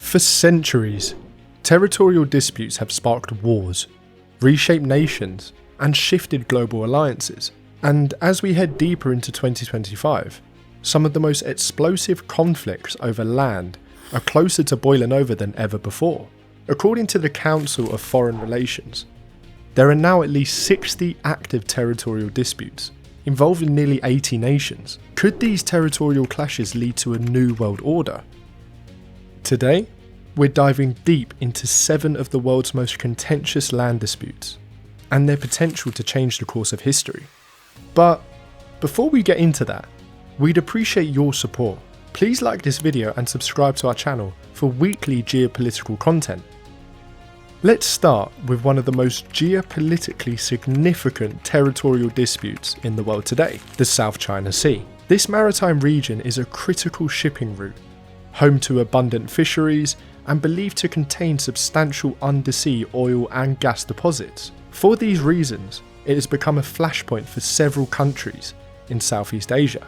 For centuries, territorial disputes have sparked wars, reshaped nations, and shifted global alliances. And as we head deeper into 2025, some of the most explosive conflicts over land are closer to boiling over than ever before. According to the Council of Foreign Relations, there are now at least 60 active territorial disputes, involving nearly 80 nations. Could these territorial clashes lead to a new world order? Today, we're diving deep into 7 of the world's most contentious land disputes, and their potential to change the course of history. But before we get into that, we'd appreciate your support. Please like this video and subscribe to our channel for weekly geopolitical content. Let's start with one of the most geopolitically significant territorial disputes in the world today, the South China Sea. This maritime region is a critical shipping route, home to abundant fisheries and believed to contain substantial undersea oil and gas deposits. For these reasons, it has become a flashpoint for several countries in Southeast Asia.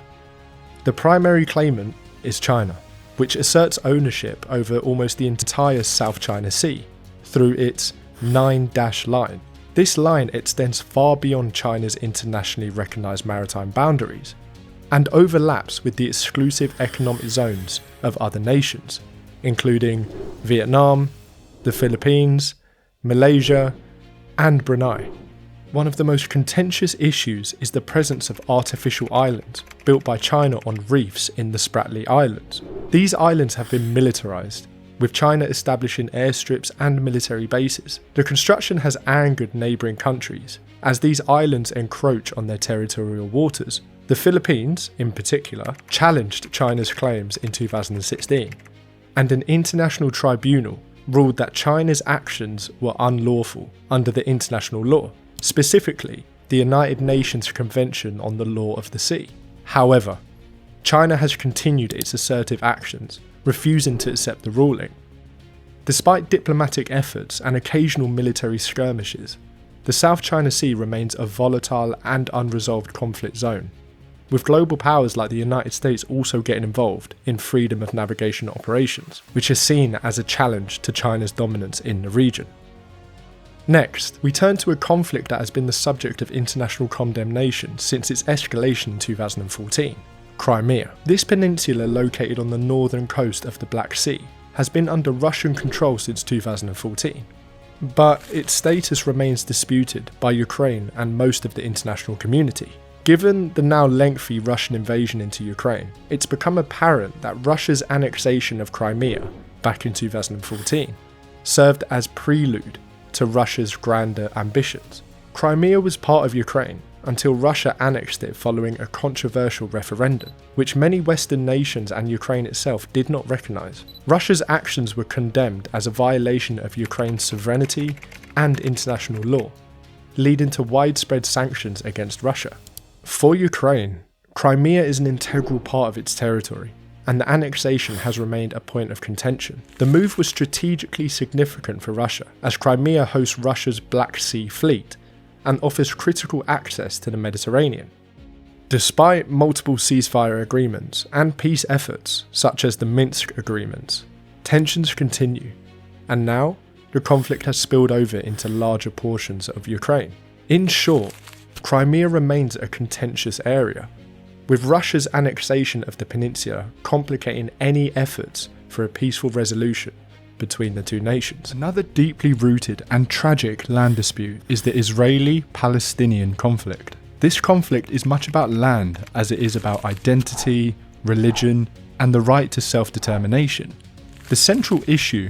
The primary claimant is China, which asserts ownership over almost the entire South China Sea through its 9-dash line. This line extends far beyond China's internationally recognised maritime boundaries and overlaps with the exclusive economic zones of other nations, including Vietnam, the Philippines, Malaysia, and Brunei. One of the most contentious issues is the presence of artificial islands built by China on reefs in the Spratly Islands. These islands have been militarised, with China establishing airstrips and military bases. The construction has angered neighbouring countries, as these islands encroach on their territorial waters. The Philippines, in particular, challenged China's claims in 2016, and an international tribunal ruled that China's actions were unlawful under the international law, specifically the United Nations Convention on the Law of the Sea. However, China has continued its assertive actions, refusing to accept the ruling. Despite diplomatic efforts and occasional military skirmishes, the South China Sea remains a volatile and unresolved conflict zone, with global powers like the United States also getting involved in freedom of navigation operations, which is seen as a challenge to China's dominance in the region. Next, we turn to a conflict that has been the subject of international condemnation since its escalation in 2014. Crimea. This peninsula, located on the northern coast of the Black Sea, has been under Russian control since 2014, but its status remains disputed by Ukraine and most of the international community. Given the now lengthy Russian invasion into Ukraine, it's become apparent that Russia's annexation of Crimea back in 2014 served as prelude to Russia's grander ambitions. Crimea was part of Ukraine until Russia annexed it following a controversial referendum, which many Western nations and Ukraine itself did not recognise. Russia's actions were condemned as a violation of Ukraine's sovereignty and international law, leading to widespread sanctions against Russia. For Ukraine, Crimea is an integral part of its territory, and the annexation has remained a point of contention. The move was strategically significant for Russia, as Crimea hosts Russia's Black Sea Fleet and offers critical access to the Mediterranean. Despite multiple ceasefire agreements and peace efforts, such as the Minsk agreements, tensions continue, and now the conflict has spilled over into larger portions of Ukraine. In short, Crimea remains a contentious area, with Russia's annexation of the peninsula complicating any efforts for a peaceful resolution between the two nations. Another deeply rooted and tragic land dispute is the Israeli-Palestinian conflict. This conflict is much about land as it is about identity, religion, and the right to self-determination. The central issue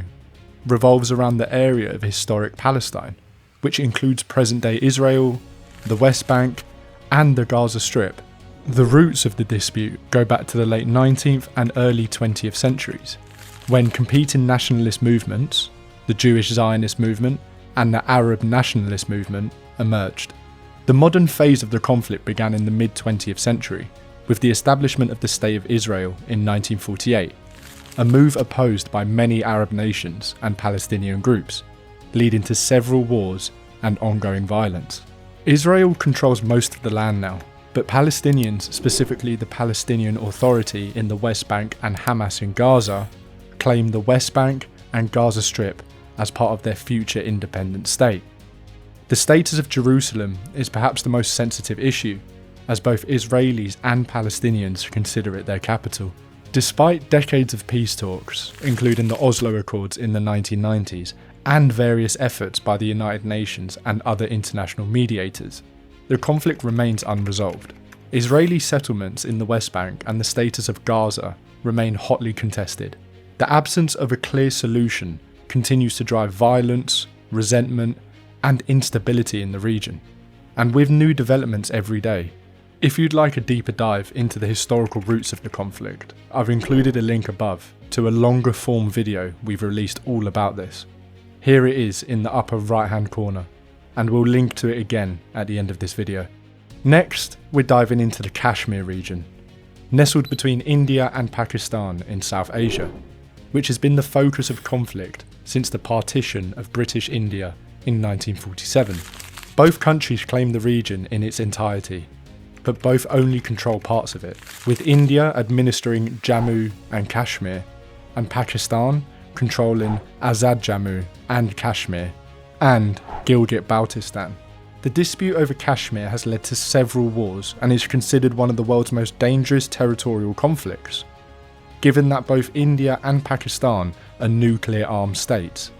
revolves around the area of historic Palestine, which includes present-day Israel, the West Bank, and the Gaza Strip. The roots of the dispute go back to the late 19th and early 20th centuries, when competing nationalist movements, the Jewish Zionist movement and the Arab nationalist movement, emerged. The modern phase of the conflict began in the mid-20th century, with the establishment of the State of Israel in 1948, a move opposed by many Arab nations and Palestinian groups, leading to several wars and ongoing violence. Israel controls most of the land now, but Palestinians, specifically the Palestinian Authority in the West Bank and Hamas in Gaza, claim the West Bank and Gaza Strip as part of their future independent state. The status of Jerusalem is perhaps the most sensitive issue, as both Israelis and Palestinians consider it their capital. Despite decades of peace talks, including the Oslo Accords in the 1990s, and various efforts by the United Nations and other international mediators, the conflict remains unresolved. Israeli settlements in the West Bank and the status of Gaza remain hotly contested. The absence of a clear solution continues to drive violence, resentment, and instability in the region, and with new developments every day. If you'd like a deeper dive into the historical roots of the conflict, I've included a link above to a longer form video we've released all about this. Here it is in the upper right hand corner, and we'll link to it again at the end of this video. Next, we're diving into the Kashmir region, nestled between India and Pakistan in South Asia, which has been the focus of conflict since the partition of British India in 1947. Both countries claim the region in its entirety, but both only control parts of it, with India administering Jammu and Kashmir, and Pakistan controlling Azad Jammu and Kashmir, and Gilgit-Baltistan. The dispute over Kashmir has led to several wars and is considered one of the world's most dangerous territorial conflicts, given that both India and Pakistan are nuclear-armed states.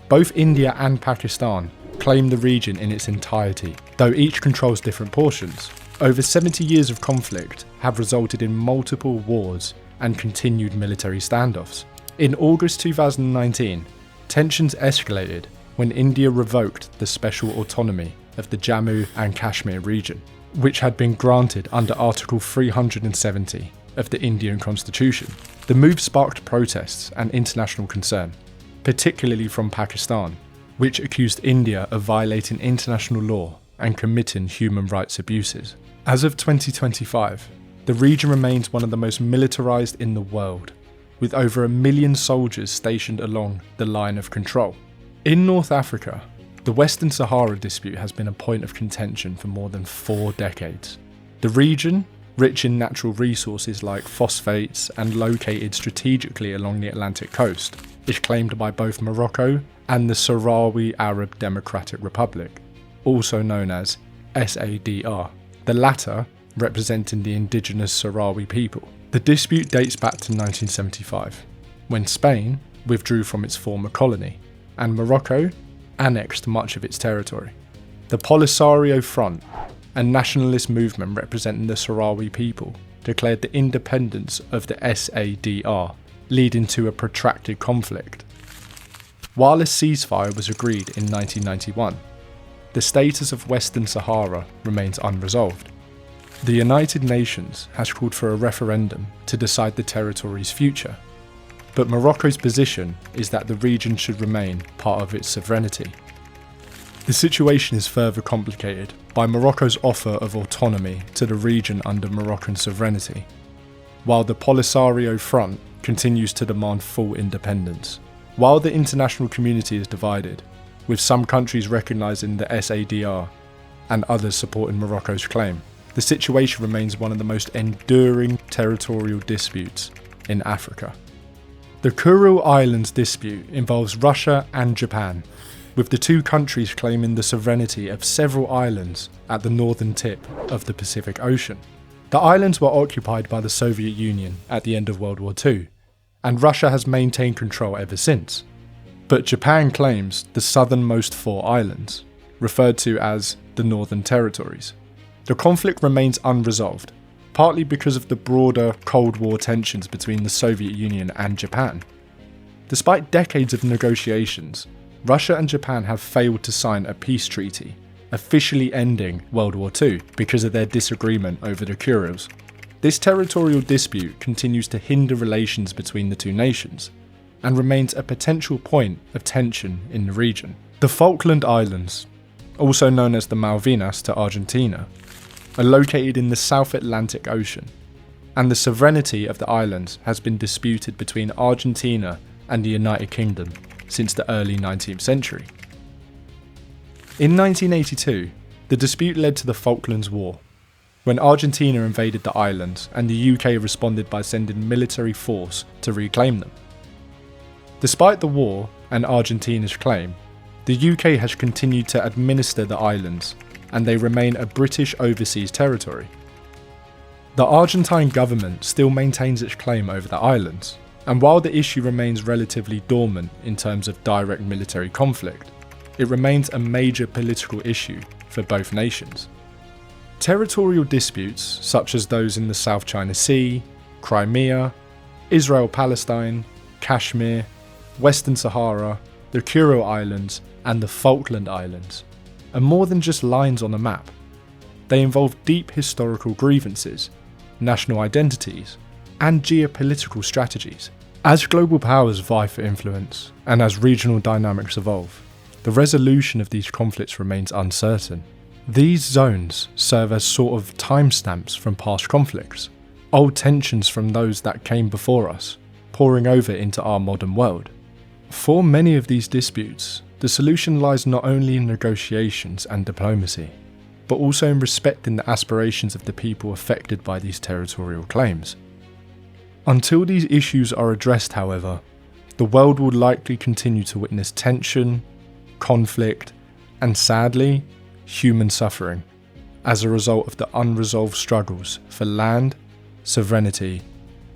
Both India and Pakistan claim the region in its entirety, though each controls different portions. Over 70 years of conflict have resulted in multiple wars and continued military standoffs. In August 2019, tensions escalated when India revoked the special autonomy of the Jammu and Kashmir region, which had been granted under Article 370 of the Indian Constitution. The move sparked protests and international concern, particularly from Pakistan, which accused India of violating international law and committing human rights abuses. As of 2025, the region remains one of the most militarised in the world, with over 1 million soldiers stationed along the line of control. In North Africa, the Western Sahara dispute has been a point of contention for more than 4 decades. The region, rich in natural resources like phosphates and located strategically along the Atlantic coast, is claimed by both Morocco and the Sahrawi Arab Democratic Republic, also known as SADR, the latter representing the indigenous Sahrawi people. The dispute dates back to 1975, when Spain withdrew from its former colony, and Morocco annexed much of its territory. The Polisario Front, a nationalist movement representing the Sahrawi people, declared the independence of the SADR, leading to a protracted conflict. While a ceasefire was agreed in 1991, the status of Western Sahara remains unresolved. The United Nations has called for a referendum to decide the territory's future, but Morocco's position is that the region should remain part of its sovereignty. The situation is further complicated by Morocco's offer of autonomy to the region under Moroccan sovereignty, while the Polisario Front continues to demand full independence. While the international community is divided, with some countries recognising the SADR and others supporting Morocco's claim, the situation remains one of the most enduring territorial disputes in Africa. The Kuril Islands dispute involves Russia and Japan, with the two countries claiming the sovereignty of several islands at the northern tip of the Pacific Ocean. The islands were occupied by the Soviet Union at the end of World War II, and Russia has maintained control ever since. But Japan claims the southernmost 4 islands, referred to as the Northern Territories. The conflict remains unresolved, partly because of the broader Cold War tensions between the Soviet Union and Japan. Despite decades of negotiations, Russia and Japan have failed to sign a peace treaty, officially ending World War II because of their disagreement over the Kurils. This territorial dispute continues to hinder relations between the two nations, and remains a potential point of tension in the region. The Falkland Islands, also known as the Malvinas to Argentina, are located in the South Atlantic Ocean, and the sovereignty of the islands has been disputed between Argentina and the United Kingdom since the early 19th century. In 1982, the dispute led to the Falklands War, when Argentina invaded the islands and the UK responded by sending military force to reclaim them. Despite the war and Argentina's claim, the UK has continued to administer the islands, and they remain a British overseas territory. The Argentine government still maintains its claim over the islands, and while the issue remains relatively dormant in terms of direct military conflict, it remains a major political issue for both nations. Territorial disputes, such as those in the South China Sea, Crimea, Israel-Palestine, Kashmir, Western Sahara, the Kuril Islands, and the Falkland Islands, are more than just lines on a map. They involve deep historical grievances, national identities, and geopolitical strategies. As global powers vie for influence, and as regional dynamics evolve, the resolution of these conflicts remains uncertain. These zones serve as sort of timestamps from past conflicts, old tensions from those that came before us, pouring over into our modern world. For many of these disputes, the solution lies not only in negotiations and diplomacy, but also in respecting the aspirations of the people affected by these territorial claims. Until these issues are addressed, however, the world will likely continue to witness tension, conflict, and sadly, human suffering as a result of the unresolved struggles for land, sovereignty,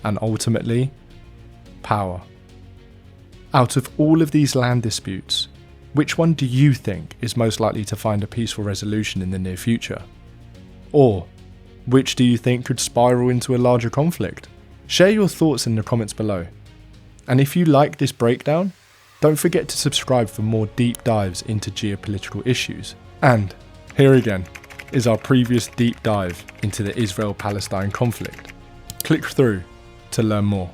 and ultimately, power. Out of all of these land disputes, which one do you think is most likely to find a peaceful resolution in the near future? Or, which do you think could spiral into a larger conflict? Share your thoughts in the comments below. And if you like this breakdown, don't forget to subscribe for more deep dives into geopolitical issues. And here again is our previous deep dive into the Israel-Palestine conflict. Click through to learn more.